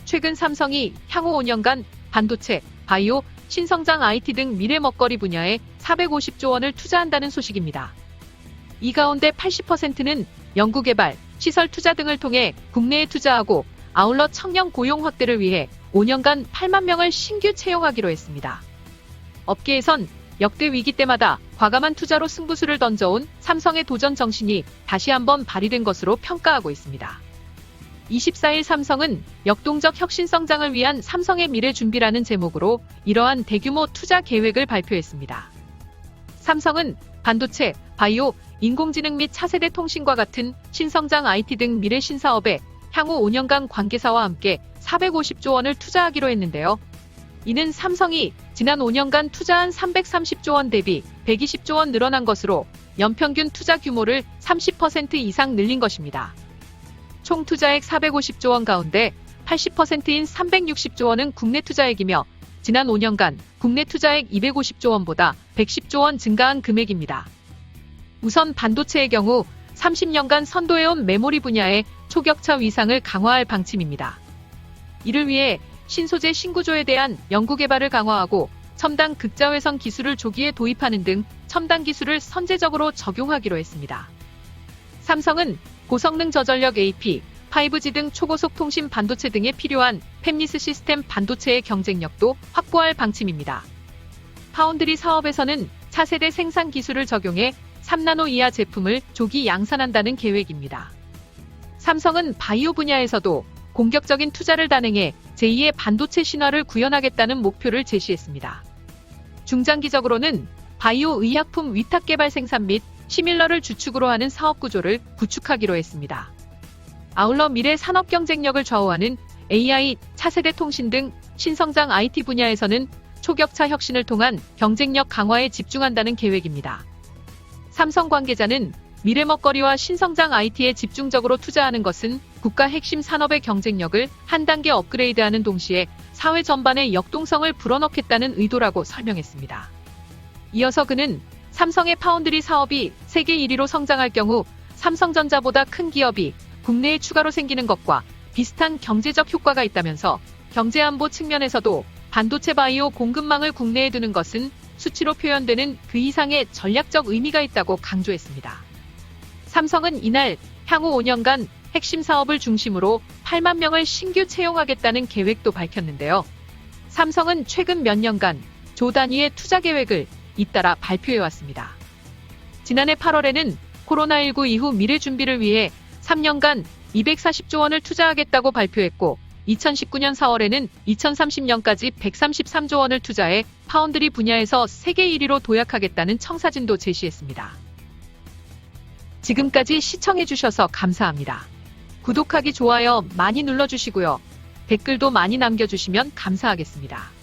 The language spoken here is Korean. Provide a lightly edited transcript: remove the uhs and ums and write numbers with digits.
최근 삼성이 향후 5년간 반도체, 바이오, 신성장 IT 등 미래 먹거리 분야에 450조 원을 투자한다는 소식입니다. 이 가운데 80%는 연구개발, 시설 투자 등을 통해 국내에 투자하고 아울러 청년 고용 확대를 위해 5년간 8만 명을 신규 채용하기로 했습니다. 업계에선 역대 위기 때마다 과감한 투자로 승부수를 던져온 삼성의 도전 정신이 다시 한번 발휘된 것으로 평가하고 있습니다. 24일 삼성은 역동적 혁신 성장을 위한 삼성의 미래 준비라는 제목으로 이러한 대규모 투자 계획을 발표했습니다. 삼성은 반도체, 바이오, 인공지능 및 차세대 통신과 같은 신성장 IT 등 미래 신사업에 향후 5년간 관계사와 함께 450조 원을 투자하기로 했는데요. 이는 삼성이 지난 5년간 투자한 330조 원 대비 120조 원 늘어난 것으로 연평균 투자 규모를 30% 이상 늘린 것입니다. 총 투자액 450조 원 가운데 80%인 360조 원은 국내 투자액이며 지난 5년간 국내 투자액 250조 원보다 110조 원 증가한 금액입니다. 우선 반도체의 경우 30년간 선도해온 메모리 분야의 초격차 위상을 강화할 방침입니다. 이를 위해 신소재 신구조에 대한 연구개발을 강화하고 첨단 극자회선 기술을 조기에 도입하는 등 첨단 기술을 선제적으로 적용하기로 했습니다. 삼성은 고성능 저전력 AP, 5G 등 초고속 통신 반도체 등에 필요한 팹리스 시스템 반도체의 경쟁력도 확보할 방침입니다. 파운드리 사업에서는 차세대 생산 기술을 적용해 3나노 이하 제품을 조기 양산한다는 계획입니다. 삼성은 바이오 분야에서도 공격적인 투자를 단행해 제2의 반도체 신화를 구현하겠다는 목표를 제시했습니다. 중장기적으로는 바이오 의약품 위탁 개발 생산 및 시밀러를 주축으로 하는 사업 구조를 구축하기로 했습니다. 아울러 미래 산업 경쟁력을 좌우하는 AI, 차세대 통신 등 신성장 IT 분야에서는 초격차 혁신을 통한 경쟁력 강화에 집중한다는 계획입니다. 삼성 관계자는 미래 먹거리와 신성장 IT에 집중적으로 투자하는 것은 국가 핵심 산업의 경쟁력을 한 단계 업그레이드하는 동시에 사회 전반의 역동성을 불어넣겠다는 의도라고 설명했습니다. 이어서 그는 삼성의 파운드리 사업이 세계 1위로 성장할 경우 삼성전자보다 큰 기업이 국내에 추가로 생기는 것과 비슷한 경제적 효과가 있다면서 경제안보 측면에서도 반도체 바이오 공급망을 국내에 두는 것은 수치로 표현되는 그 이상의 전략적 의미가 있다고 강조했습니다. 삼성은 이날 향후 5년간 핵심 사업을 중심으로 8만 명을 신규 채용하겠다는 계획도 밝혔는데요. 삼성은 최근 몇 년간 조 단위의 투자 계획을 잇따라 발표해왔습니다. 지난해 8월에는 코로나19 이후 미래 준비를 위해 3년간 240조 원을 투자하겠다고 발표했고 2019년 4월에는 2030년까지 133조 원을 투자해 파운드리 분야에서 세계 1위로 도약하겠다는 청사진도 제시했습니다. 지금까지 시청해주셔서 감사합니다. 구독하기, 좋아요 많이 눌러주시고요. 댓글도 많이 남겨주시면 감사하겠습니다.